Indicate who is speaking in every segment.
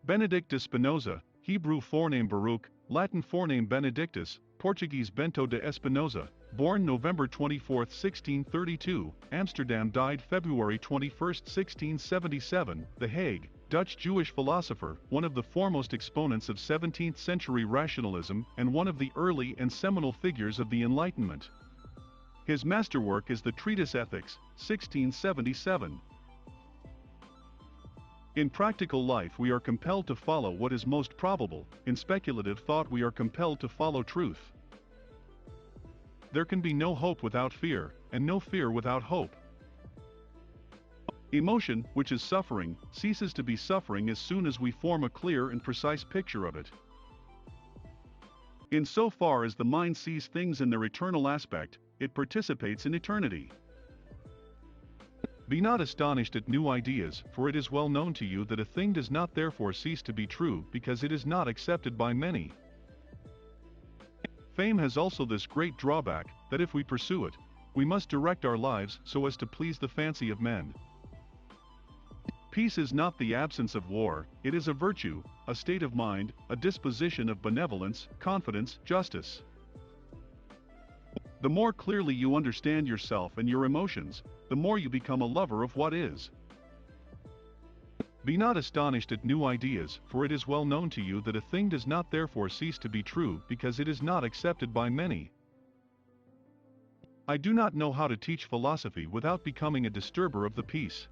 Speaker 1: Benedictus Spinoza, Hebrew forename Baruch, Latin forename Benedictus, Portuguese Bento de Espinosa, born November 24, 1632, Amsterdam, died February 21, 1677, The Hague, Dutch Jewish philosopher, one of the foremost exponents of 17th-century rationalism and one of the early and seminal figures of the Enlightenment. His masterwork is the treatise Ethics, 1677. In practical life we are compelled to follow what is most probable, in speculative thought we are compelled to follow truth. There can be no hope without fear, and no fear without hope. Emotion, which is suffering, ceases to be suffering as soon as we form a clear and precise picture of it. In so far as the mind sees things in their eternal aspect, it participates in eternity. Be not astonished at new ideas, for it is well known to you that a thing does not therefore cease to be true because it is not accepted by many. Fame has also this great drawback, that if we pursue it, we must direct our lives so as to please the fancy of men. Peace is not the absence of war, it is a virtue, a state of mind, a disposition of benevolence, confidence, justice. The more clearly you understand yourself and your emotions, the more you become a lover of what is. Be not astonished at new ideas, for it is well known to you that a thing does not therefore cease to be true because it is not accepted by many. I do not know how to teach philosophy without becoming a disturber of the peace.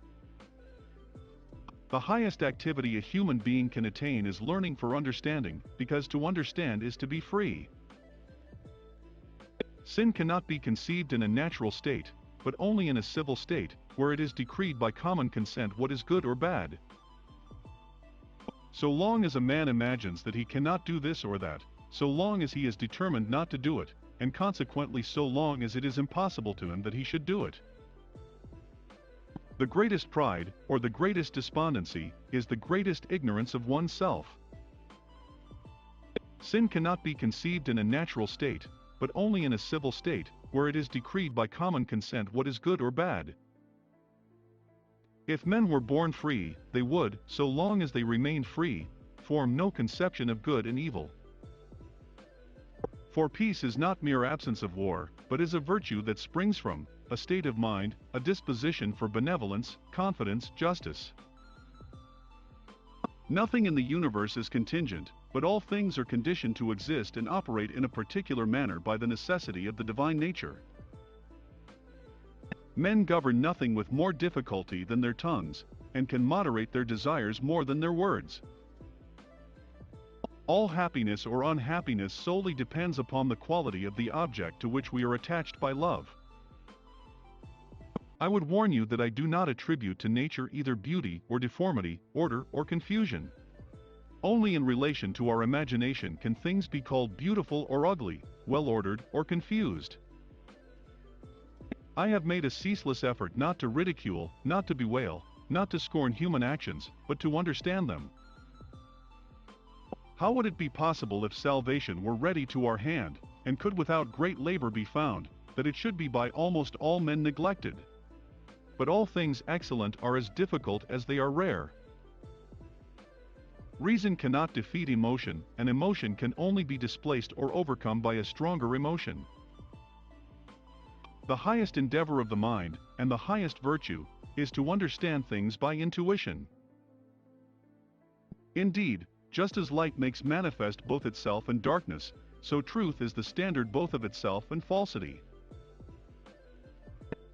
Speaker 1: The highest activity a human being can attain is learning for understanding, because to understand is to be free. Sin cannot be conceived in a natural state, but only in a civil state, where it is decreed by common consent what is good or bad. So long as a man imagines that he cannot do this or that, so long as he is determined not to do it, and consequently so long as it is impossible to him that he should do it. The greatest pride, or the greatest despondency, is the greatest ignorance of oneself. Sin cannot be conceived in a natural state, but only in a civil state, where it is decreed by common consent what is good or bad. If men were born free, they would, so long as they remained free, form no conception of good and evil. For peace is not mere absence of war, but is a virtue that springs from a state of mind, a disposition for benevolence, confidence, justice. Nothing in the universe is contingent, but all things are conditioned to exist and operate in a particular manner by the necessity of the divine nature. Men govern nothing with more difficulty than their tongues, and can moderate their desires more than their words. All happiness or unhappiness solely depends upon the quality of the object to which we are attached by love. I would warn you that I do not attribute to nature either beauty or deformity, order or confusion. Only in relation to our imagination can things be called beautiful or ugly, well-ordered or confused. I have made a ceaseless effort not to ridicule, not to bewail, not to scorn human actions, but to understand them. How would it be possible if salvation were ready to our hand, and could without great labor be found, that it should be by almost all men neglected? But all things excellent are as difficult as they are rare. Reason cannot defeat emotion, and emotion can only be displaced or overcome by a stronger emotion. The highest endeavor of the mind, and the highest virtue, is to understand things by intuition. Indeed, just as light makes manifest both itself and darkness, so truth is the standard both of itself and falsity.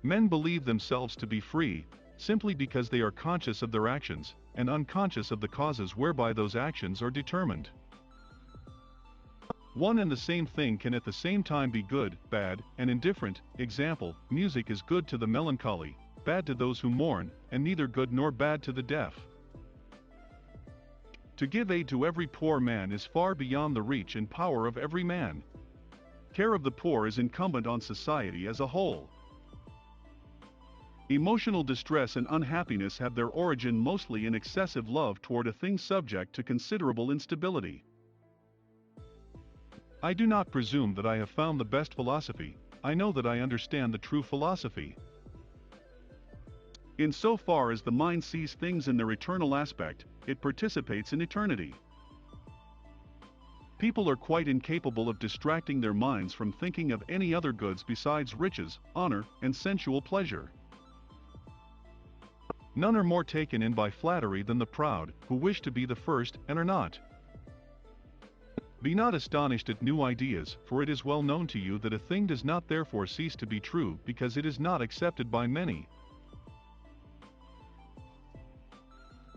Speaker 1: Men believe themselves to be free, simply because they are conscious of their actions, and unconscious of the causes whereby those actions are determined. One and the same thing can at the same time be good, bad, and indifferent. Example, music is good to the melancholy, bad to those who mourn, and neither good nor bad to the deaf. To give aid to every poor man is far beyond the reach and power of every man. Care of the poor is incumbent on society as a whole. Emotional distress and unhappiness have their origin mostly in excessive love toward a thing subject to considerable instability. I do not presume that I have found the best philosophy, I know that I understand the true philosophy. In so far as the mind sees things in their eternal aspect, it participates in eternity. People are quite incapable of distracting their minds from thinking of any other goods besides riches, honor, and sensual pleasure. None are more taken in by flattery than the proud, who wish to be the first and are not. Be not astonished at new ideas, for it is well known to you that a thing does not therefore cease to be true because it is not accepted by many,